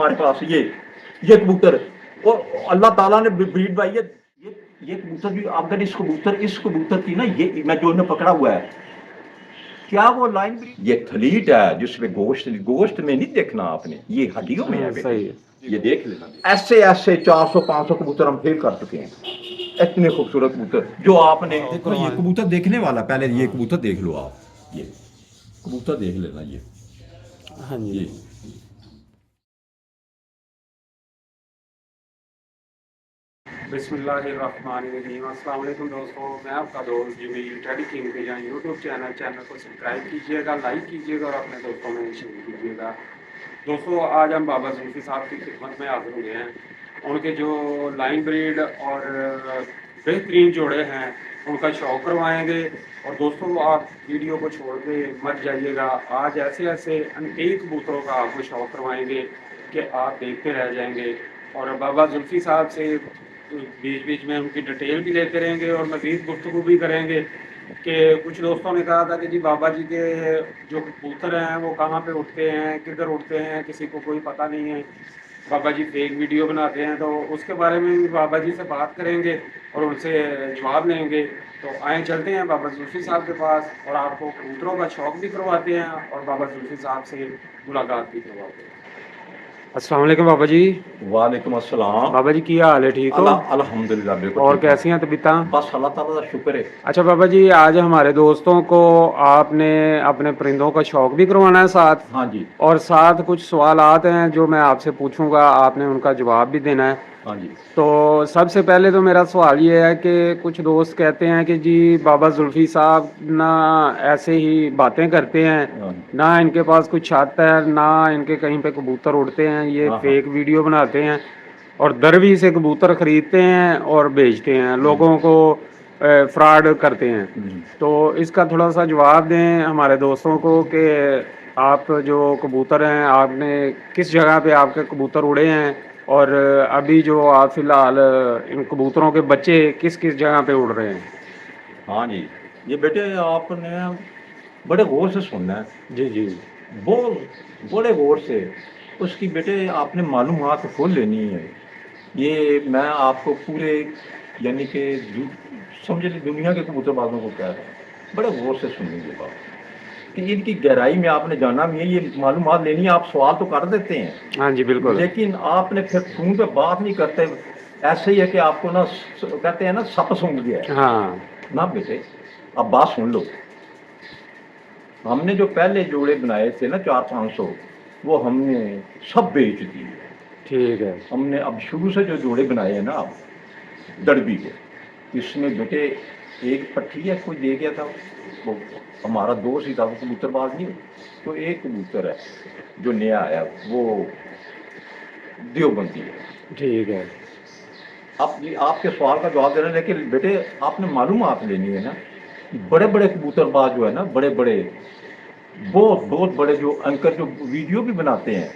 हमारे पास ये कबूतर, और अल्लाह ताला ने ब्रीड भाई ये कबूतर भी, अगर इस कबूतर की ना, ये मैं जो इन्हें पकड़ा हुआ है, क्या वो लाइन, ये थलीट है जिसमें गोश्त में नहीं देखना आपने, ये हड्डियों में है बेटे, सही है। ये देख लेना। ऐसे ऐसे 400-500 कबूतर हम फेल कर चुके हैं, इतने खूबसूरत कबूतर जो आपने देखो। ये कबूतर देखने वाला, पहले ये कबूतर देख लो आप, ये कबूतर देख लेना, ये हाँ जी। ये बिस्मिल्लाहिर्रहमानिर्रहीम। अस्सलाम वालेकुम दोस्तों, मैं आपका दोस्त जमील टेडी किंग पे जाएं यूट्यूब चैनल को सब्सक्राइब कीजिएगा, लाइक कीजिएगा और अपने दोस्तों में शेयर कीजिएगा। दोस्तों, आज हम बाबा जुल्फी साहब की खिदमत में हाजिर हुए हैं। उनके जो लाइन ब्रीड और बेहतरीन जोड़े हैं उनका शौक़ करवाएंगे। और दोस्तों, आप वीडियो को छोड़ के मत जाइएगा, आज ऐसे ऐसे अनटीक कबूतरों का आपको शौक़ करवाएंगे कि आप देखते रह जाएंगे। और बाबा जुल्फी साहब से बीच बीच में उनकी डिटेल भी लेते रहेंगे और मज़ीद गुफ्तगू भी करेंगे कि कुछ दोस्तों ने कहा था कि जी बाबा जी के जो कबूतर हैं वो कहाँ पे उड़ते हैं, किधर उड़ते हैं, किसी को कोई पता नहीं है, बाबा जी फेक वीडियो बनाते हैं। तो उसके बारे में भी बाबा जी से बात करेंगे और उनसे जवाब लेंगे। तो आए चलते हैं बाबा जुल्फी साहब के पास और आपको कबूतरों का शौक़ भी करवाते हैं और बाबा जुल्फी साहब से मुलाकात भी करवाते हैं। अस्सलाम वालेकुम बाबा जी। वालेकुम अस्सलाम। बाबा जी की हाल है, ठीक हो? अल्हम्दुलिल्लाह बिल्कुल। और कैसी हैं तबीयतां? बस अल्लाह ताला का शुक्र है। अच्छा बाबा जी, आज हमारे दोस्तों को आपने अपने परिंदों का शौक़ भी करवाना है साथ, हाँ जी, और साथ कुछ सवालात हैं जो मैं आपसे पूछूंगा, आपने उनका जवाब भी देना है। हाँ जी। तो सबसे पहले तो मेरा सवाल ये है कि कुछ दोस्त कहते हैं कि जी बाबा जुल्फी साहब ना ऐसे ही बातें करते हैं, हाँ, ना इनके पास कुछ छत है, ना इनके कहीं पे कबूतर उड़ते हैं, ये हाँ, फेक वीडियो बनाते हैं और दरवी से कबूतर ख़रीदते हैं और बेचते हैं, लोगों को फ्रॉड करते हैं। तो इसका थोड़ा सा जवाब दें हमारे दोस्तों को कि आप जो कबूतर हैं, आपने किस जगह पे आपके कबूतर उड़े हैं और अभी जो आप फ़िलहाल इन कबूतरों के बच्चे किस किस जगह पे उड़ रहे हैं। हाँ जी। ये बेटे आपने बड़े गौर से सुनना है, जी जी। बहुत बड़े गौर से। उसकी बेटे आपने मालूमात खोल लेनी है। ये मैं आपको पूरे यानी कि समझ ली दुनिया के कबूतरबाजों को कह रहा हूँ, बड़े गौर से सुनिए ये बात कि इनकी गहराई में आपने जाना भी है, ये मालूमात लेनी है। आप सवाल तो कर देते हैं, हाँ जी बिल्कुल। लेकिन आपने फिर फ़ोन पे बात नहीं करते। ऐसे ही है कि आपको ना कहते हैं ना, सप सूंघ गया है हाँ ना बेटे। अब बात सुन लो, हमने जो पहले जोड़े बनाए थे ना 400-500, वो हमने सब बेच दिए। ठीक है। हमने अब शुरू से जो जोड़े बनाए हैं ना अब दड़बी के, इसमें बेटे एक पट्टी है, कोई दे गया था, वो हमारा दोस्त ही था, वो कबूतरबाज नहीं। तो एक कबूतर है जो नया आया, वो देवबंदी है। ठीक है। अब आपके सवाल का जवाब दे रहे हैं, लेकिन बेटे आपने मालूमात लेनी है ना। बड़े बड़े कबूतरबाज जो है ना, बड़े बड़े बहुत बड़े जो एंकर जो वीडियो भी बनाते हैं,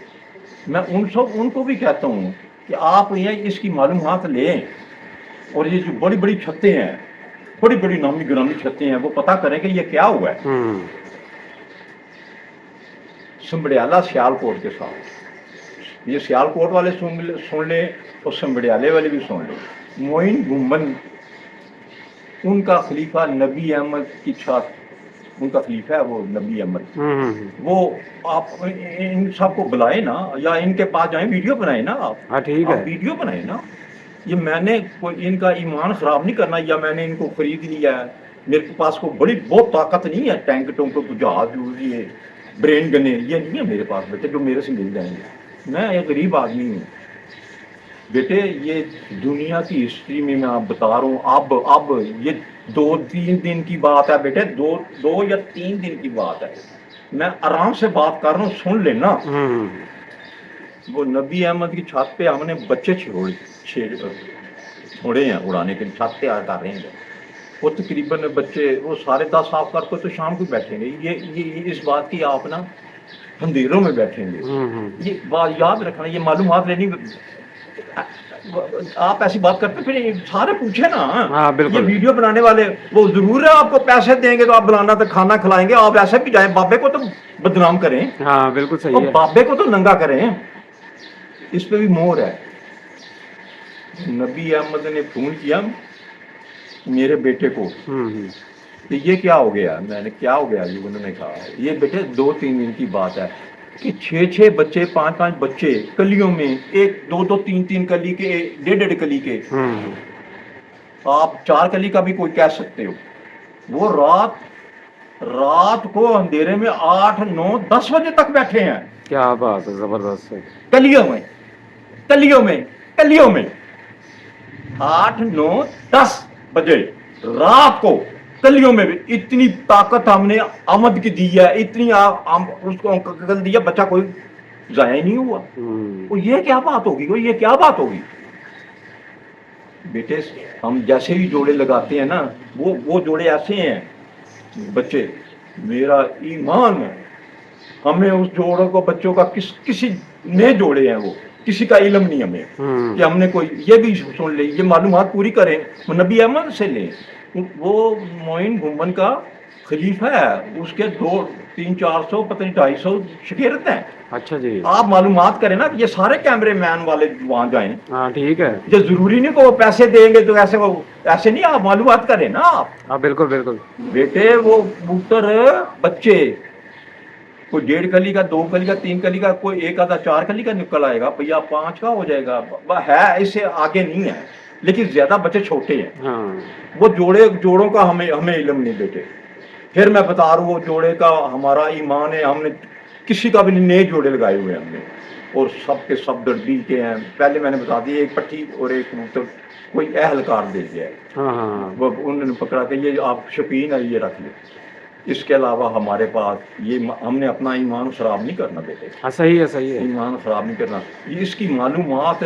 मैं उनको भी कहता हूँ कि आप ये इसकी मालूमात लें। और ये जो बड़ी बड़ी छतें हैं, बड़ी बड़ी नामी गिरामी छतें हैं, वो पता करें कि ये क्या हुआ है। संबड़ियाला सियालकोट के साथ, ये सियालकोट वाले सुन ले और संबड़ियाले वाले भी सुन ले। मोइन गुम्बन उनका खलीफा नबी अहमद की छत, उनका खलीफा है वो नबी अहमद। वो आप इन सबको बुलाए ना, या इनके पास जाए, वीडियो बनाए ना आप। हाँ ठीक है। वीडियो बनाए ना। ये मैंने कोई इनका ईमान ख़राब नहीं करना, या मैंने इनको ख़रीद लिया है। मेरे पास को बहुत ताकत नहीं है, टैंक टोंक जहाज ये ब्रेन गने, ये नहीं है मेरे पास बेटे जो मेरे से मिल जाएंगे। मैं एक गरीब आदमी हूँ बेटे। ये दुनिया की हिस्ट्री में मैं आप बता रहा हूँ। अब ये 2-3 दिन की बात है बेटे, 2 या 3 दिन की बात है। मैं आराम से बात कर रहा हूँ, सुन लेना। वो नबी अहमद की छत पे हमने बच्चे छोड़े हैं उड़ाने के लिए, छत तैयार कर रहे हैं। वो तकरीबन बच्चे वो सारे 10 साफ करके तो शाम को बैठेंगे। ये इस बात की आप ना अंधेरों में बैठेंगे। ये बात याद रखना, ये मालूमात लेनी। आप ऐसी बात करते फिर सारे पूछे ना। हाँ बिल्कुल। ये वीडियो बनाने वाले वो जरूर है आपको पैसे देंगे तो आप बुलाना, तो खाना खिलाएंगे। आप ऐसे भी जाए, बाबे को तो बदनाम करें। हाँ बिल्कुल सही है। बाबे को तो नंगा करें। इस पे भी मोहर है। नबी अहमद ने फोन किया मेरे बेटे को, तो ये क्या हो गया? मैंने क्या हो गया? ये उन्होंने कहा ये बेटे 2-3 दिन की बात है कि 6-6 बच्चे 5-5 बच्चे कलियों में, एक 2-2 3-3 कली के, 1.5 कली के, आप 4 कली का भी कोई कह सकते हो। वो रात को अंधेरे में 8-9-10 बजे तक बैठे हैं। क्या बात है, जबरदस्त है। कलियों में 8-9-10 बजे रात को कलियों में भी इतनी ताकत हमने आमद की दी है, इतनी उसको अकल दिया, बच्चा कोई जाया ही नहीं हुआ। वो ये क्या बात होगी? ये क्या बात होगी? बेटे हम जैसे ही जोड़े लगाते हैं ना, वो जोड़े ऐसे हैं बच्चे, मेरा ईमान है, हमें उस जोड़ों को बच्चों का किसी ने जोड़े हैं, वो किसी का इल्म नहीं हमें कि हमने कोई ये भी सुन ले, ये मालूमात पूरी करें, वो नबी अहमद से लें। वो मोइन गुम्बन का खलीफा है, उसके 200-300-400 पता नहीं 250 शकीरत हैं। अच्छा जी, आप मालूमात करें ना, ये सारे कैमरे मैन वाले वहां जाएं। हाँ ठीक है, ये जरूरी नहीं कि वो पैसे देंगे तो ऐसे नहीं, आप मालूमात करें ना आप। हाँ बिल्कुल बिल्कुल। बेटे वो कबूतर बच्चे कोई 1.5 कली का, 2 कली का, 3 कली का, कोई 1 आधा 4 कली का निकल आएगा भैया, 5 का हो जाएगा है, इससे आगे नहीं है, लेकिन ज्यादा बच्चे छोटे हैं। हाँ वो जोड़ों का हमें इल्म नहीं बेटे। फिर मैं बता रहा हूँ, वो जोड़े का हमारा ईमान है, हमने किसी का भी नए जोड़े लगाए हुए हैं हमने, और सब के सब दर्दी के हैं। पहले मैंने बता दिया, एक पट्टी और एक कबूतर कोई अहलकार दे दिया है, हाँ, वो उन्होंने पकड़ा के ये आप शौकीन है, ये रख ले। इसके अलावा हमारे पास ये हमने अपना ईमान खराब नहीं करना बेटे। हाँ सही है, सही है। ईमान खराब नहीं करना, ये इसकी मालूमात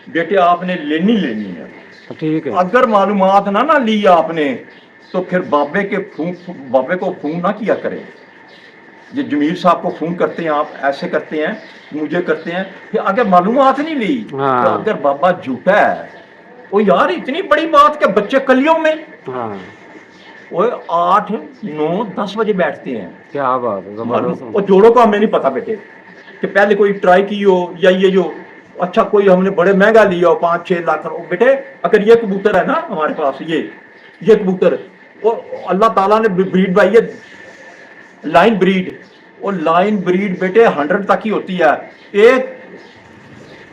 बेटे आपने लेनी है। ठीक है, अगर मालूमात ना ली आपने, तो फिर बाबे को फोन ना किया करें। ये जमील साहब को फोन करते हैं, आप ऐसे करते हैं, मुझे करते हैं, फिर अगर मालूमात नहीं ली, हाँ। तो अगर बाबा झूठा है, वो यार इतनी बड़ी बात के बच्चे कलियों में, हाँ वो 8-9-10 बजे बैठते हैं। क्या बात है, जबरदस्त। और जोड़ों का हमें नहीं पता बेटे कि पहले कोई ट्राई की हो, या ये जो अच्छा कोई हमने बड़े महंगा लिया हो 5-6 लाख। बेटे अगर ये कबूतर है ना हमारे पास, ये कबूतर, और अल्लाह ताला ने ब्रीड भाई है, लाइन ब्रीड, और लाइन ब्रीड बेटे 100 तक ही होती है एक।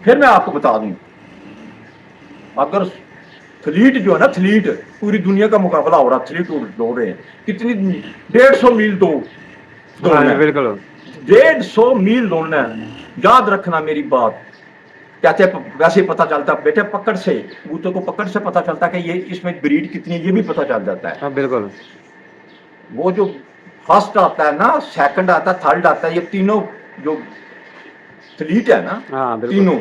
फिर मैं आपको बता दूं, अगर थलीट जो है ना, थलीट पूरी दुनिया का मुकाबला हो रहा, थलीट दौड़ रहे हैं, कितनी 150 मील दौड़ना है, बिल्कुल 150 मील दौड़ना है। याद रखना मेरी बात, कहते वैसे ही पता चलता बेटे, पकड़ से, कबूतर को पकड़ से पता चलता कि ये इसमें ब्रीड कितनी है, ये भी पता चल जाता है। हाँ बिल्कुल। वो जो फर्स्ट आता है ना, सेकंड आता है, थर्ड आता है, ये तीनों जो थलीट है ना, हाँ बिल्कुल। तीनों,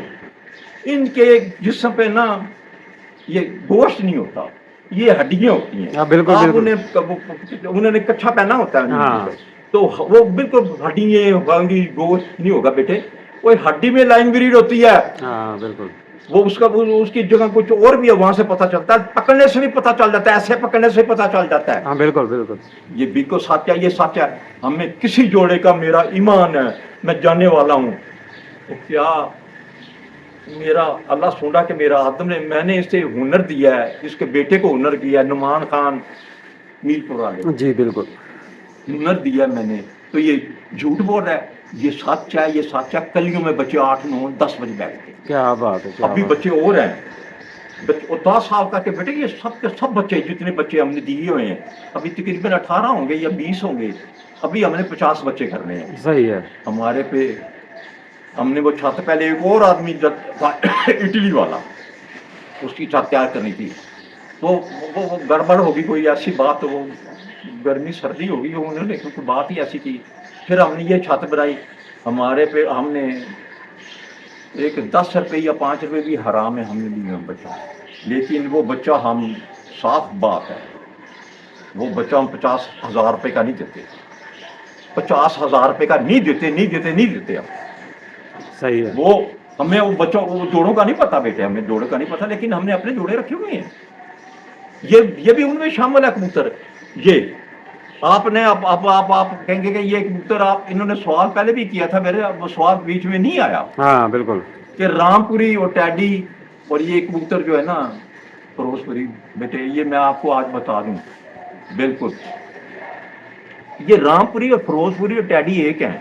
इनके जिस्म पे ना ये गोश्त नहीं होता, ये हड्डियां होती हैं। हाँ बिल्कुल आप बिल्कुल। उन्होंने कच्चा पहना होता है, हाँ। तो वो बिल्कुल हड्डियां होंगी, गोश्त नहीं होगा बेटे। वो हड्डी में लाइन ब्रीड होती है। हाँ बिल्कुल। वो उसकी जगह कुछ और भी है, वहां से पता चलता है, पकड़ने से भी पता चल जाता है, ऐसे पकड़ने से पता चल जाता है। हाँ बिल्कुल बिल्कुल। ये बिल्कुल सच है, ये सच है। हमें किसी जोड़े का, मेरा ईमान है, मैं जानने वाला हूँ, तो क्या मेरा अल्लाह सुना कि मेरा आदम ने, मैंने इसे हुनर दिया है, इसके बेटे को हुनर दिया है, नुमान खान मीरपुर वाले, जी बिल्कुल, हुनर दिया मैंने, तो ये झूठ बोल रहा है? ये सच है, ये सच है। कलियों में बच्चे 8-9-10 बजे बैठते हैं। क्या बात है, क्या अभी बात। बच्चे और हैं, और 10 साल का के बेटे, ये सब के सब बच्चे, जितने बच्चे हमने दिए हुए हैं, अभी तकरीबन 18 होंगे या 20 होंगे, अभी हमने 50 बच्चे करने हैं। सही है। हमारे पे हमने वो छत, पहले एक और आदमी था इटली वाला, उसकी छत तैयार करनी थी, तो वो गड़बड़ होगी, कोई ऐसी बात, वो गर्मी सर्दी होगी, उन्होंने कोई बात ही ऐसी की। फिर हमने ये छत बनाई, हमारे पे हमने एक 10 रुपये या 5 रुपये भी हराम है हमने लिया बच्चा, लेकिन वो बच्चा, हम साफ बात है, वो बच्चा हम 50,000 रुपये का नहीं देते, 50,000 रुपये का नहीं देते हम। सही है। वो हमें वो बच्चों, वो जोड़ों का नहीं पता बेटे, हमें जोड़ों का नहीं पता, लेकिन हमने अपने जोड़े रखे हुए हैं। ये भी उनमें शामिल है कबूतर, आपने आप कहेंगे कि ये कबूतर आप इन्होंने सवाल पहले भी किया था मेरे, अब वो सवाल बीच में नहीं आया हाँ बिल्कुल। कि रामपुरी और टैडी और ये कबूतर जो है ना फिरोजपुरी, बेटे ये मैं आपको आज बता दूं, बिल्कुल ये रामपुरी और फिरोजपुरी और टैडी एक हैं।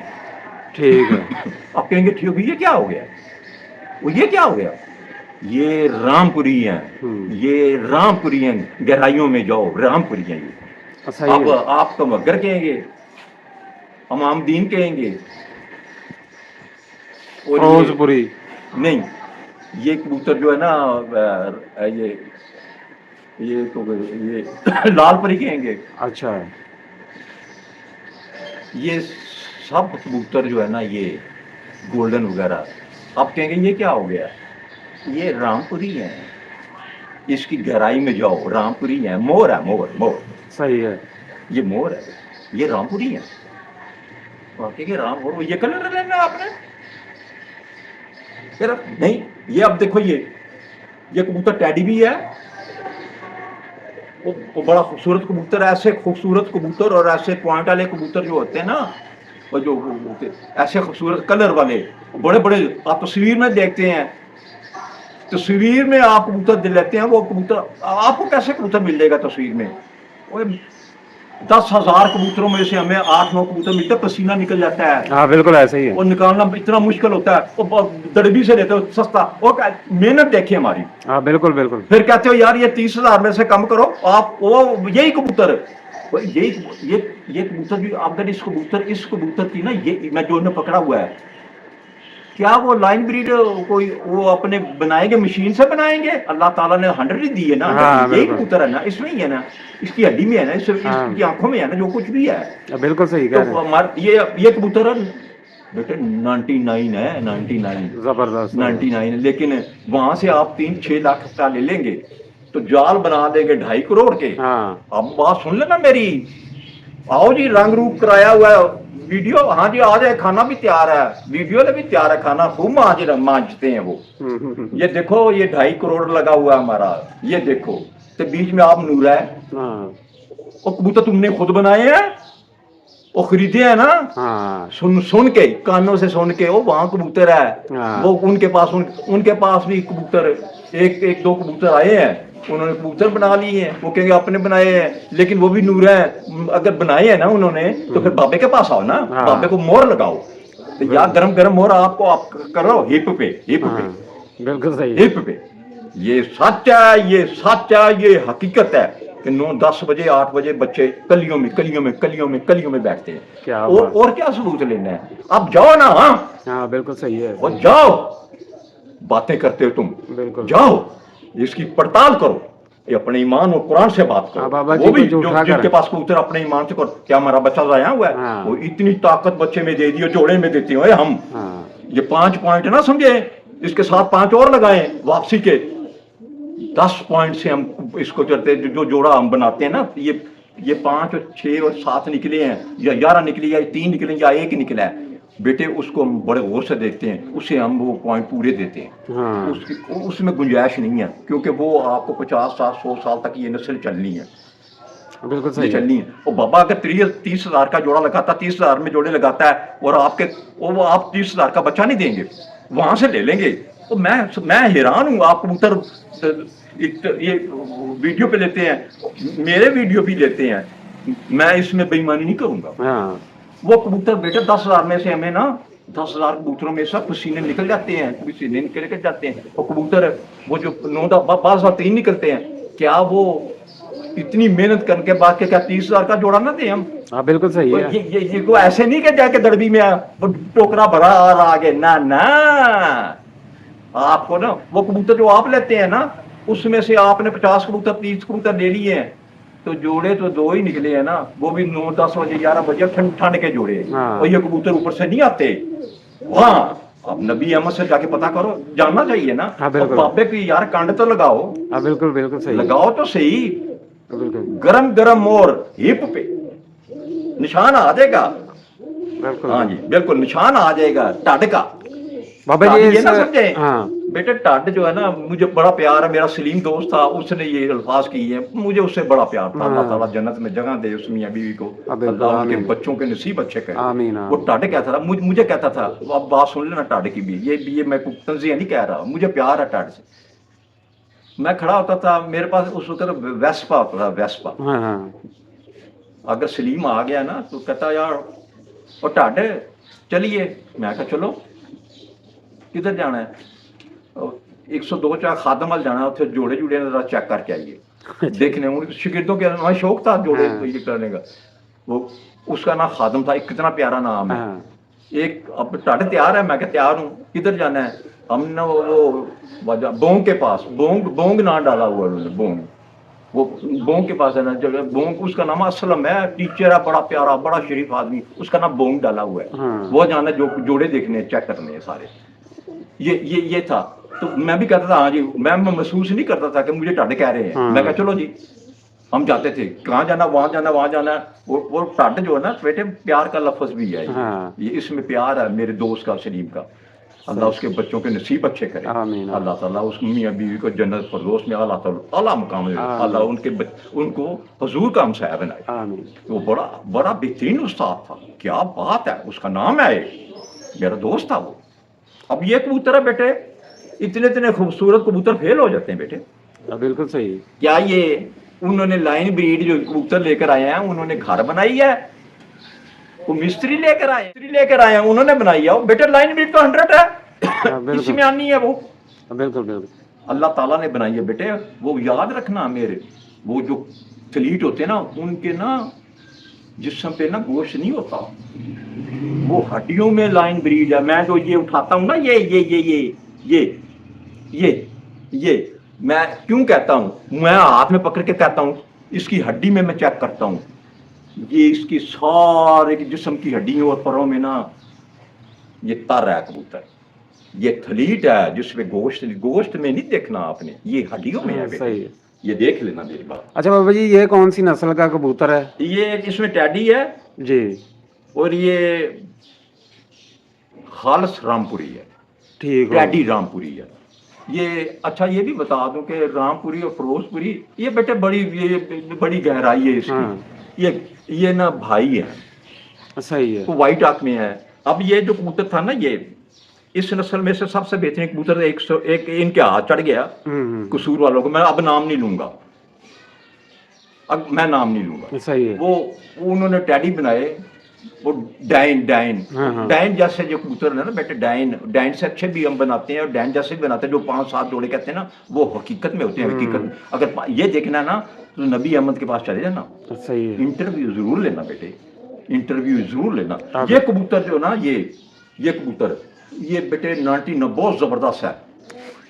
ठीक है। आप कहेंगे ठीक है, ये क्या हो गया, वो ये क्या हो गया, ये रामपुरी हैं, ये रामपुरी हैं, गहराइयों में जाओ रामपुरी हैं ये। सही अब है। आप तो मगर कहेंगे, हम आमदीन कहेंगे, और फिरोजपुरी नहीं, ये कबूतर जो है ना ये तो ये लालपरी कहेंगे। अच्छा। ये सब कबूतर जो है ना ये गोल्डन वगैरह, आप कहेंगे ये क्या हो गया, ये रामपुरी है, इसकी गहराई में जाओ रामपुरी है, मोर है, मोर मोर। सही है। ये मोर है, ये रामपुरी है, वाकई के राम मोर। ये कलर लेना आपने फिर नहीं, ये अब देखो ये कबूतर टैडी भी है, वो बड़ा खूबसूरत कबूतर है। ऐसे खूबसूरत कबूतर और ऐसे पॉइंट वाले कबूतर जो होते हैं ना, वो जो ऐसे खूबसूरत कलर वाले बड़े बड़े आप तस्वीर में देखते हैं, तस्वीर में आप कबूतर लेते हैं, वो कबूतर आपको कैसे कबूतर मिल जाएगा तस्वीर में, वो 10,000 कबूतरों में से हमें 8-9 कबूतर मिलते हैं, पसीना निकल जाता है। हाँ बिल्कुल ऐसा ही है। वो निकालना इतना मुश्किल होता है, वो दड़बी से लेते हो सस्ता, वो मेहनत देखिए हमारी। हाँ बिल्कुल बिल्कुल। फिर कहते हो यार ये 30,000 में से कम करो आप, वो यही कबूतर ये कबूतर भी, अगर इस कबूतर की ना, ये मैं जो पकड़ा हुआ है, क्या वो लाइन ब्रीड कोई वो अपने बनाएंगे, मशीन से बनाएंगे, अल्लाह ताला ने 100 ही दी है ना। हाँ, यही कबूतर है ना, इसमें ही है ना, इसकी हड्डी में है ना, इसकी आंखों में है ना, जो कुछ भी है। बिल्कुल सही कह रहे तो हैं। हमारे ये कबूतर है बेटे 99 है, 99 जबरदस्त 99, लेकिन वहां से आप 3-6 लाख का ले लेंगे तो जाल बना देंगे 2.5 करोड़ के। हाँ अब बात सुन लेना मेरी, आओ जी रंग रूप कराया हुआ है वीडियो, हाँ जी आ जाए, खाना भी तैयार है, वीडियो भी तैयार है, खाना खूब मांझते हैं वो। ये देखो ये 2.5 करोड़ लगा हुआ है हमारा, ये देखो, तो बीच में आप नूरा है। हाँ वो कबूतर तुमने खुद बनाए हैं, वो खरीदे हैं ना। हाँ सुन के कानों से सुन के, वो वहां कबूतर है, हाँ। वो उनके पास भी कबूतर, एक दो कबूतर आए हैं, उन्होंने कबूतर बना लिए हैं, वो कहेंगे अपने बनाए हैं, लेकिन वो भी नूर है। अगर बनाए हैं ना उन्होंने, तो फिर बाबे के पास आओ ना, हाँ। बाबे को मोहर लगाओ, तो यार गरम गरम मोहर आप करो हिप पे, हाँ, बिल्कुल सही। हिप पे। ये सच है, ये हकीकत है कि 9-10 बजे 8 बजे बच्चे कलियों में बैठते हैं। क्या और क्या सबूत लेना है, आप जाओ ना। हाँ बिल्कुल सही है। और जाओ, बातें करते हो तुम, बिल्कुल जाओ इसकी पड़ताल करो, ये अपने ईमान और कुरान से बात करो। बाबा जी वो भी को उठा जिनके पास कबूतर अपने ईमान से करो, क्या हमारा बच्चा जाया हुआ है? हाँ। वो इतनी ताकत बच्चे में दे दी, जोड़े में देते हो हम। हाँ ये 5 पॉइंट ना समझे, इसके साथ 5 और लगाए वापसी के, 10 पॉइंट से हम इसको चलते, जो जोड़ा हम बनाते हैं ना, ये 5 और 6 और 7 निकले हैं, या 11 निकली, या 3 निकले, या 1 निकला है बेटे, उसको हम बड़े गौर से देखते हैं, उसे हम वो पॉइंट पूरे देते हैं। हाँ उसमें गुंजाइश नहीं है, क्योंकि वो आपको 50 साल 100 साल तक ये नस्ल चलनी है, बिल्कुल सही चलनी है। और बाबा अगर 30,000 का जोड़ा लगाता, 30,000 में जोड़े लगाता है, और वो आप 30,000 का बच्चा नहीं देंगे, वहां से ले लेंगे। तो मैं हैरान हूँ, आप कबूतर ये वीडियो पे लेते हैं, मेरे वीडियो भी लेते हैं, मैं इसमें बेईमानी नहीं करूंगा। हाँ वो कबूतर बेटा 10,000 में से हमें ना, 10,000 कबूतरों में सब पसीने निकल जाते हैं, पसीने निकल के जाते हैं। और कबूतर वो जो 9-10 निकलते हैं, क्या वो इतनी मेहनत करने के बाद क्या 30,000 का जोड़ा ना दे हम? हाँ बिल्कुल सही है। ये को ऐसे नहीं कि जाके दड़बी में वो टोकरा भरा और आगे ना, आपको ना वो कबूतर जो आप लेते हैं ना, उसमें से आपने 50 कबूतर 30 कबूतर ले लिए हैं, तो जोड़े तो 2 ही निकले हैं ना, वो भी 9-10 बजे 11 बजे ठंड के जोड़े। हाँ। और ये कबूतर ऊपर से नहीं आते। हाँ, अब नबी अहमद से जाके पता करो, जानना चाहिए ना। हाँ, बिल्कुल। बाबे की यार कांड तो लगाओ, हाँ बिल्कुल बिल्कुल सही, लगाओ तो सही। बिल्कुल गरम मोर हिप पे निशान आ जाएगा। बिल्कुल। हाँ जी बिल्कुल, निशान आ जाएगा टड का। बाबा टड जी ये ना समझे हाँ बेटे, टड जो है ना मुझे बड़ा प्यार है। मेरा सलीम दोस्त था, उसने ये अल्फाज किए हैं, मुझे उससे बड़ा प्यार था। अल्लाह ताला जन्नत में जगह दे उस मियां बीवी को, बिल्कुल, अल्लाह उनके आमीन बच्चों के नसीब अच्छे करे। आमीन वो आमीन। टड कहता था, मुझे कहता था, अब बात सुन लेना टड की भी, ये मैं तंजिया नहीं कह रहा, मुझे प्यार है टड से। मैं खड़ा होता था, मेरे पास उस वक्त वेस्पा होता था, वेस्पा। हाँ हाँ अगर सलीम आ गया ना तो कहता यार और टड चलिए। मैं कहा चलो, किधर जाना है? 102 चा खादम वाल जाना, उत्थे जोड़े जुड़े जरा चेक करके आइए। देखने उन शागिर्दों के वहाँ शौक था जोड़े हाँ। ये करने का। वो उसका नाम खादम था, एक कितना प्यारा नाम है। हाँ एक अब टड तैयार है? मैं क्या तैयार हूँ। किधर जाना है? हमने वो बोंग के पास, बोंग बोंग ना डाला हुआ है उन्होंने, बोंग। वो बोंग के पास है ना जगह, बोंग उसका नाम असलम है, टीचर है, बड़ा प्यारा, बड़ा शरीफ आदमी, उसका नाम बोंग डाला हुआ है। हाँ। वो जाना जो जोड़े देखने, चेक करने हैं सारे। ये था। तो मैं भी कहता था हाँ जी, मैं महसूस नहीं करता था कि मुझे टड कह रहे हैं। हाँ। मैं कहा चलो जी, हम जाते थे। कहाँ जाना? वहाँ जाना, वहाँ जाना। वो टड जो है ना बेटे, प्यार का लफ्ज भी है। हाँ। ये इसमें प्यार है मेरे दोस्त का, सलीम का। अल्लाह उसके बच्चों के नसीब अच्छे करे। आमीन अल्लाह ताला उस मियां बीवी को जन्नत फरदौस में अल्लाह ताला आला मुकाम दे। आमीन। अल्लाह उनको हुजूर का हमसाया बनाए। आमीन। वो बड़ा बड़ा बेहतरीन उस्ताद था, क्या बात है। उसका नाम है, मेरा दोस्त था वो। अब ये कबूतर है बेटे, इतने इतने खूबसूरत कबूतर फेल हो जाते हैं बेटे। बिल्कुल सही। क्या ये उन्होंने लाइन ब्रीड जो कबूतर लेकर आए हैं, उन्होंने घर बनाई है? वो मिस्त्री लेकर आए हैं, उन्होंने बनाई है? वो बेटे लाइन ब्रीड तो 100 है, बिल्कुल इसमें आनी है वो। बिल्कुल बिल्कुल। अल्लाह ताला ने बनाई है बेटे। वो याद रखना मेरे, वो जो स्लीट होते हैं ना, उनके ना जिस्म पे ना गोश्त नहीं होता, वो हड्डियों में लाइन ब्रीड है। मैं जो ये उठाता हूँ ना, ये मैं क्यों कहता हूँ? मैं हाथ में पकड़ के कहता हूँ, इसकी हड्डी में मैं चेक करता हूँ, ये इसकी सारे जिस्म की हड्डियों और परों में ना ये तर है कबूतर। ये थलीट है जिसमें गोश्त में नहीं देखना आपने, ये हड्डियों में है बेटे। सही है। ये देख लेना मेरी बात। अच्छा बाबा जी, ये कौन सी नस्ल का कबूतर है? ये इसमें टैडी है जी। और ये खालस रामपुरी है, ठीक है। टैडी रामपुरी है ये। अच्छा ये भी बता दूं कि रामपुरी और फिरोजपुरी ये बेटे बड़ी गहराई है इसकी। हाँ। ये ना भाई है, सही है। वो वाइट आंख में है। अब ये जो कबूतर था ना, ये इस नस्ल में से सबसे बेहतरीन कबूतर एक इनके हाथ चढ़ गया कसूर वालों को। मैं अब नाम नहीं लूंगा, अब मैं नाम नहीं लूंगा। सही है। वो उन्होंने टैडी बनाए, वो डाइन हाँ। डाइन जैसे जो कबूतर है ना बेटे, डाइन से अच्छे भी हम बनाते हैं और डाइन जैसे भी बनाते हैं। जो 5-7 जोड़े कहते हैं ना, वो हकीकत में होते हैं। हकीकत में अगर ये देखना है ना तो नबी अहमद के पास चले जाना, सही है। इंटरव्यू जरूर लेना बेटे, इंटरव्यू जरूर लेना। ये कबूतर जो ना, ये कबूतर ये बेटे 99 बहुत जबरदस्त है।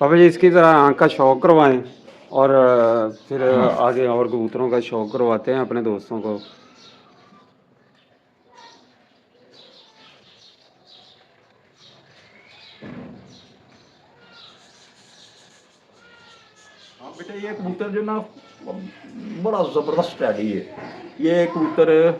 बाबा जी, इसकी तरह आँख का शौक करवाएं और फिर आगे और कबूतरों का शौक करवाते हैं अपने दोस्तों को। हाँ बेटा, ये कबूतर जो ना बड़ा जबरदस्त टैडी है। ये कबूतर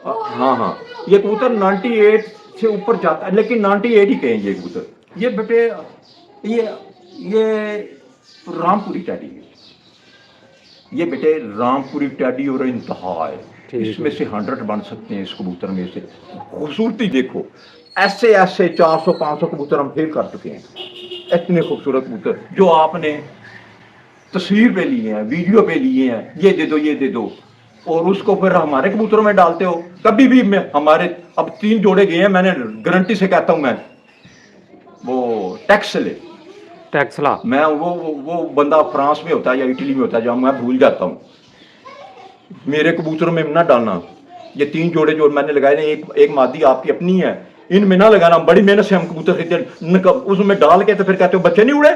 हाँ, ये कबूतर 98 से ऊपर जाता है, लेकिन 98 ही कहेंगे ये कबूतर। ये बेटे ये रामपुरी टैडी है। ये बेटे रामपुरी टैडी और इंतहा है। इसमें से 100 बन सकते हैं इस कबूतर में से। खूबसूरती देखो, ऐसे 400-500 कबूतर हम फेल कर चुके हैं। इतने खूबसूरत कबूतर जो आपने तस्वीर पे लिए हैं, वीडियो पे लिए हैं, ये दे दो, और उसको फिर हमारे कबूतरों में डालते हो। कभी भी मैं हमारे अब 3 जोड़े गए हैं, मैंने गारंटी से कहता हूं, मैं वो टैक्सला, मैं वो बंदा फ्रांस में होता है या इटली में होता है, जहाँ मैं भूल जाता हूँ। मेरे कबूतरों में ना डालना। ये 3 जोड़े जो मैंने लगाए ना, एक मादी आपकी अपनी है, इनमें ना लगाना। बड़ी मेहनत से हम कबूतर खरीदते, उसमें डाल के तो फिर कहते हो बच्चे नहीं उड़े।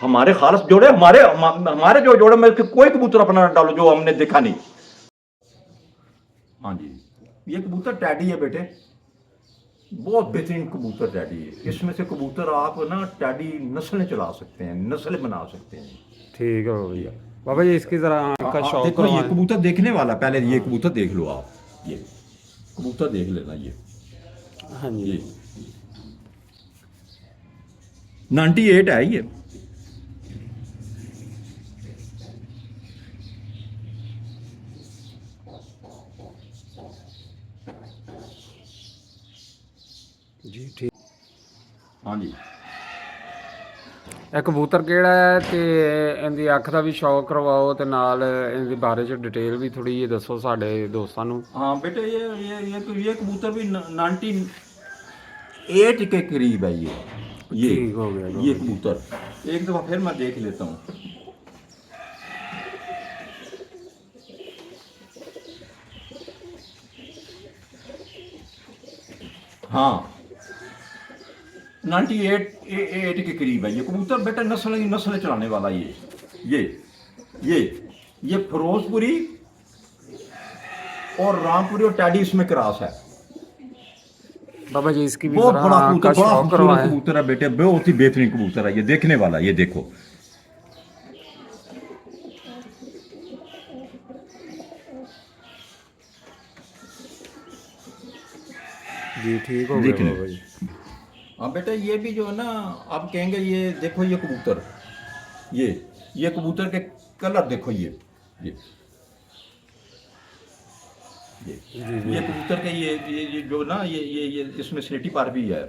हमारे खालस जोड़े, हमारे जो जोड़े में कोई कबूतर अपना डालो जो हमने देखा नहीं। हाँ जी, ये कबूतर टैडी है बेटे, बहुत बेहतरीन कबूतर टैडी है। इसमें से कबूतर आप ना टैडी नस्लें चला सकते हैं, नस्लें बना सकते हैं। ठीक है भैया। बाबा जी इसकी जरा आंख का शौक देखो ये करवाएं। कबूतर देखने वाला, पहले ये कबूतर देख लो आप, ये कबूतर देख लेना, ये हाँ जी। ये 98 है ये। जी ठीक। हाँ जी। ਇਹ ਕਬੂਤਰ ਕਿਹੜਾ ਹੈ ਤੇ ਇਹਦੀ ਅੱਖ ਦਾ ਵੀ ਸ਼ੌਕ ਕਰਵਾਓ ਤੇ ਨਾਲ ਇਹਦੇ ਬਾਰੇ ਚ ਡਿਟੇਲ ਵੀ ਥੋੜੀ ਜਿਹੀ ਦੱਸੋ ਸਾਡੇ ਦੋਸਤਾਂ ਨੂੰ। हाँ बेटे ये कबूतर भी 98 के करीब है ये ठीक हो गया। ये कबूतर एक दफा फिर मैं देख लेता हूँ। हाँ 98 के करीब है ये कबूतर बेटा, नस्ल चलाने वाला ये फिरोजपुरी और रामपुरी और टैडी इसमें क्रॉस है। बाबा जी इसकी भी बहुत जरा बड़ा आंख का कबूतर, बड़ा शौक खूबसूरत करवाएं। कबूतर है बेटे, बहुत ही बेहतरीन कबूतर है ये, देखने वाला, ये देखो। जी ठीक हो देखने। गया बाबा जी। हाँ बेटा ये भी जो है ना, आप कहेंगे ये देखो ये कबूतर, ये कबूतर के कलर देखो, ये कबूतर के ये जो ना ये इसमें स्लेटी पार भी है।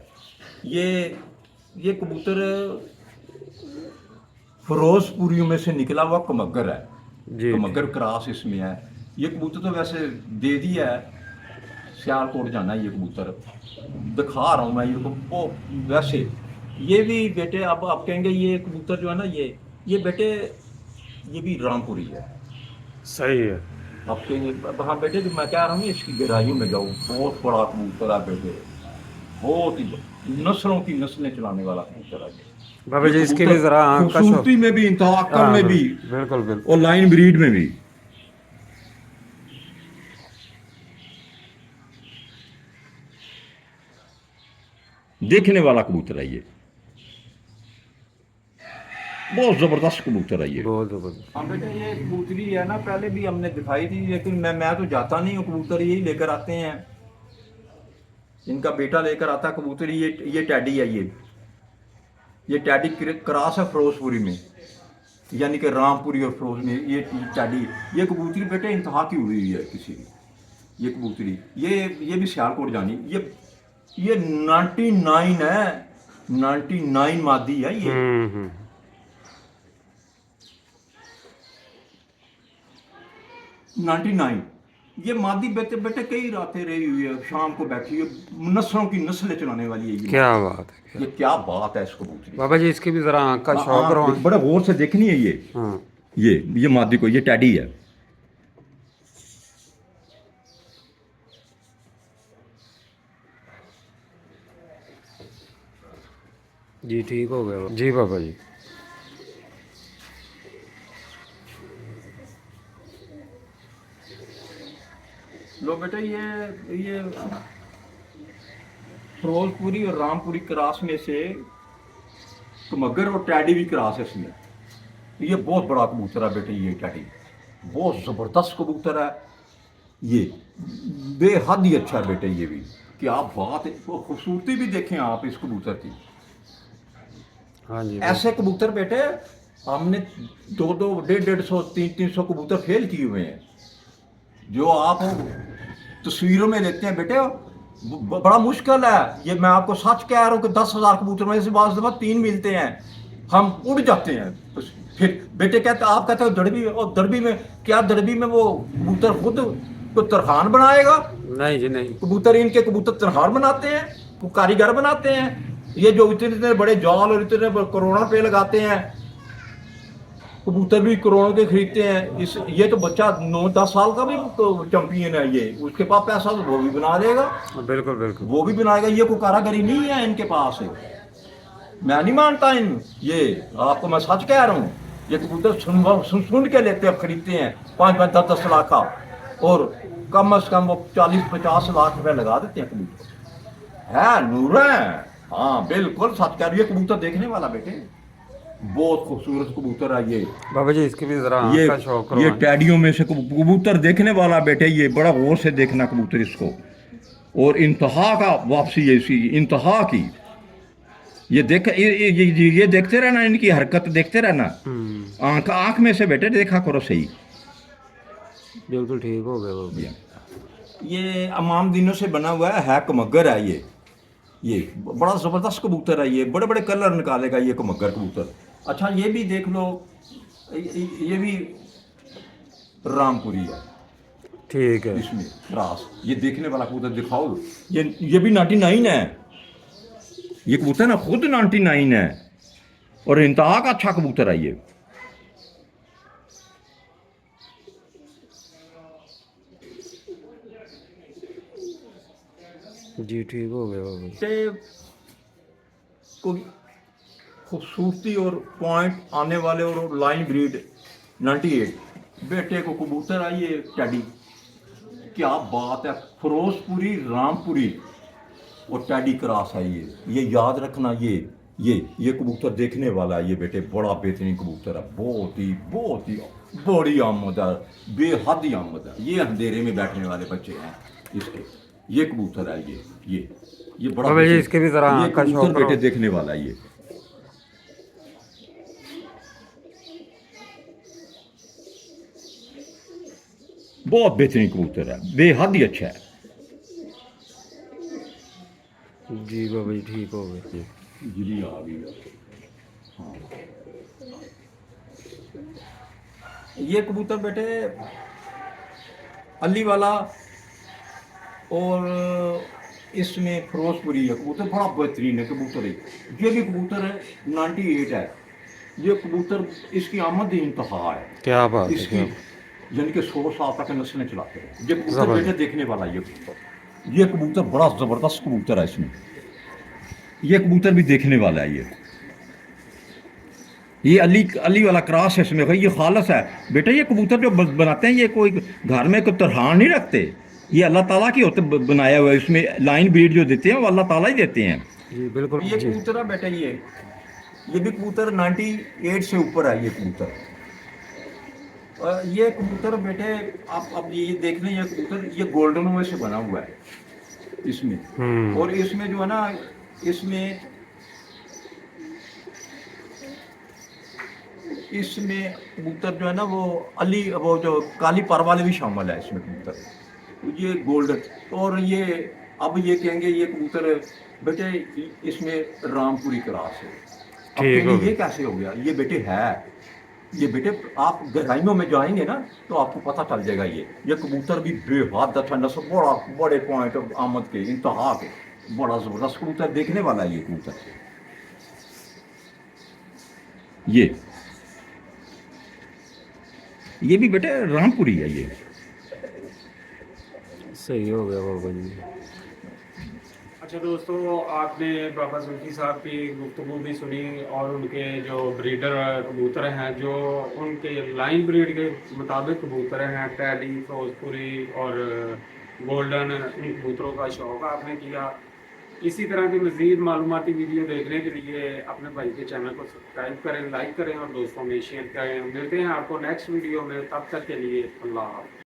ये कबूतर फिरोजपुरियों में से निकला हुआ कमगर है, जी कमगर क्रॉस इसमें है। ये कबूतर तो वैसे दे दिया है, सियालकोट जाना है ये कबूतर, दिखा रहा हूँ मैं ये को वैसे। ये भी बेटे अब आप कहेंगे ये कबूतर जो है ना, ये बेटे ये भी रामपुरी है। सही है। आप कहेंगे हाँ बेटे, तो मैं कह रहा हूँ इसकी गहराइयों में जाऊँ, बहुत बड़ा कबूतर है बेटे, बहुत ही नस्लों की नस्लें चलाने वाला कबूतर है ये। बाबा जी इसकी भी जरा आंख का शौक। खूबसूरती में भी, इंतहा अक्ल में भी, बिल्कुल बिल्कुल। और लाइन ब्रीड में भी। देखने वाला कबूतर है ये, बहुत जबरदस्त कबूतर है ये। बहुत जबरदस्त। हाँ बेटा ये कबूतरी है ना, पहले भी हमने दिखाई थी, लेकिन मैं तो जाता नहीं हूँ, कबूतर यही लेकर आते हैं, इनका बेटा लेकर आता है कबूतरी। ये टैडी है, ये टैडी क्रॉस है फिरोजपुरी में, यानी कि रामपुरी और फिरोज में ये टैडी। ये कबूतरी बेटे इंतहा की हुई है किसी की, ये कबूतरी ये भी सियालकोट जानी। ये 99 है, 99 मादी है ये। 99 ये मादी बेटे बेटे कई रातें रही हुई है, शाम को बैठी है, नस्लों की नस्लें चलाने वाली है ये। क्या बात है। ये क्या बात है इस कबूतरी। बाबा जी इसकी भी जरा आंख का शौक हाँ, करवाएं। बड़ा गौर से देखनी है ये। हाँ ये मादी को, ये टैडी है। जी ठीक हो गया जी बाबा जी। लो बेटा ये फिरोजपुरी और रामपुरी क्रॉस में से कमगर और टैडी भी क्रॉस है इसमें। ये बहुत बड़ा कबूतर है बेटे, ये टैडी बहुत ज़बरदस्त कबूतर है ये, बेहद ही अच्छा है बेटे ये भी। क्या बात है, वो खूबसूरती भी देखें आप इस कबूतर की। हाँ जी। ऐसे कबूतर बेटे हमने 200, 150, 300 कबूतर फेल किए हुए हैं, जो आप तस्वीरों में देखते हैं बेटे, बड़ा मुश्किल है ये। मैं आपको सच कह रहा हूँ कि 10,000 कबूतर में से बाज़ दफ़ा 3 मिलते हैं, हम उड़ जाते हैं। फिर बेटे कहते, आप कहते हो दड़बी, और दड़बी में क्या, दड़बी में वो कबूतर खुद को तरखान बनाएगा? नहीं जी नहीं। कबूतर इनके कबूतर तरखान बनाते हैं, कारीगर बनाते हैं। ये जो इतने बड़े जाल और इतने करोड़ों रुपये लगाते हैं, कबूतर भी करोड़ों के खरीदते हैं। ये तो बच्चा 9-10 साल का भी चैंपियन है ये, उसके पास पैसा तो वो भी बना देगा। बिल्कुल बिल्कुल वो भी बनाएगा, ये कोई कारागरी नहीं है इनके पास। मैं नहीं मानता इन, ये आपको मैं सच कह रहा हूँ। ये कबूतर सुन के लेते हैं, खरीदते हैं 5-5, 10-10 लाख का, और कम से कम वो 40-50 लाख रुपए लगा देते हैं कबूतर। है नूर है, हाँ बिल्कुल सच कह रही है। कबूतर देखने वाला बेटे, बहुत खूबसूरत कबूतर है ये। बाबा जी इसकी भी जरा आँख ये का शौक ये करवाएं। टैडियों में से कबूतर देखने वाला बेटे, ये बड़ा गौर से देखना कबूतर इसको, और इंतहा का वापसी ऐसी इंतहा की। ये देख ये देखते रहना, इनकी हरकत देखते रहना, आंख आंख में से बेटे देखा करो सही। बिल्कुल ठीक हो गया बाबा जी। ये अमाम दिनों से बना हुआ है कमगर है ये बड़ा ज़बरदस्त कबूतर है, ये बड़े बड़े कलर निकालेगा ये कमगर कबूतर। अच्छा ये भी देख लो, ये भी रामपुरी है ठीक है। इसमें क्रास, ये देखने वाला कबूतर दिखाओ, ये भी 99 है, ये कबूतर ना खुद 99 है, और इंतहा का अच्छा कबूतर है ये। जी ठीक हो गया बाबा जी। से कोई खूबसूरती और पॉइंट आने वाले और लाइन ब्रीड 98 बेटे को कबूतर आई है टैडी, क्या बात है, फिरोजपुरी रामपुरी और टैडी क्रॉस है ये याद रखना। ये कबूतर देखने वाला है ये बेटे, बड़ा बेहतरीन कबूतर है, बहुत ही बड़ी आमद है, बेहद ही आमद है। ये अंधेरे में बैठने वाले बच्चे हैं इसके, ये कबूतर है ये बड़ा बाबा जी इसके भी जरा ये आँख का कबूतर शौक बेटे करवाएं। देखने वाला है ये। बहुत बेहतरीन कबूतर है, बेहद ही अच्छा है। जी बाबा जी ठीक हो गया। बिजली आ गई है। हाँ। ये कबूतर बेटे अली वाला और इसमें फिरोजपुरी है कबूतर, बड़ा बेहतरीन है कबूतर है। ये भी कबूतर है 98 है, ये कबूतर इसकी आमद ही इंतहा है क्या बात है, इसकी, क्या यानी कि 100 साल तक नस्लें चलाते हैं ये कबूतर जबरदस्त। बेटे देखने वाला ये कबूतर बड़ा ज़बरदस्त कबूतर है इसमें, ये कबूतर भी देखने वाला है ये अली वाला क्रॉस है इसमें, ये खालस है बेटा। ये कबूतर जो बनाते हैं ये कोई घर में कोई तरहान नहीं रखते, ये अल्लाह ताला की होते बनाया हुआ है, इसमें लाइन ब्रीड जो देते हैं वो अल्लाह ताला ही देते हैं। जी बिल्कुल ये जी। कबूतर है बेटा, ये भी कबूतर 98 से ऊपर है ये कबूतर। ये कबूतर बेटे आप अब ये देख लें, ये कबूतर ये गोल्डन में से बना हुआ है इसमें, और इसमें जो है ना, इसमें कबूतर जो है ना वो जो काली पर वाले भी शामिल है इसमें कबूतर, ये गोल्डन। और ये अब ये कहेंगे ये कबूतर बेटे इसमें रामपुरी क्रॉस है। अब ठीक कहेंगे हो गया। ये कैसे हो गया, ये बेटे आप गहराइयों में जाएंगे ना तो आपको पता चल जाएगा। ये कबूतर भी बेहद अच्छा नस्ल, बड़े पॉइंट आमद के इंतहा के, बड़ा जबरदस्त कबूतर देखने वाला है ये कबूतर। ये भी बेटे रामपुरी है ये। सही हो गया बाबा जी। अच्छा दोस्तों, आपने बाबा जुल्फी साहब की गुफ्तगू भी सुनी और उनके जो ब्रीडर कबूतर हैं, जो उनके लाइन ब्रीड के मुताबिक कबूतर हैं, टैडी, फिरोजपुरी और गोल्डन, इन कबूतरों का शौक़ आपने किया। इसी तरह की मज़ीद मालूमाती वीडियो देखने के लिए अपने भाई के चैनल को सब्सक्राइब करें, लाइक करें और दोस्तों में शेयर करें। मिलते हैं आपको नेक्स्ट वीडियो में, तब तक के लिए अल्लाह हाफ़िज़।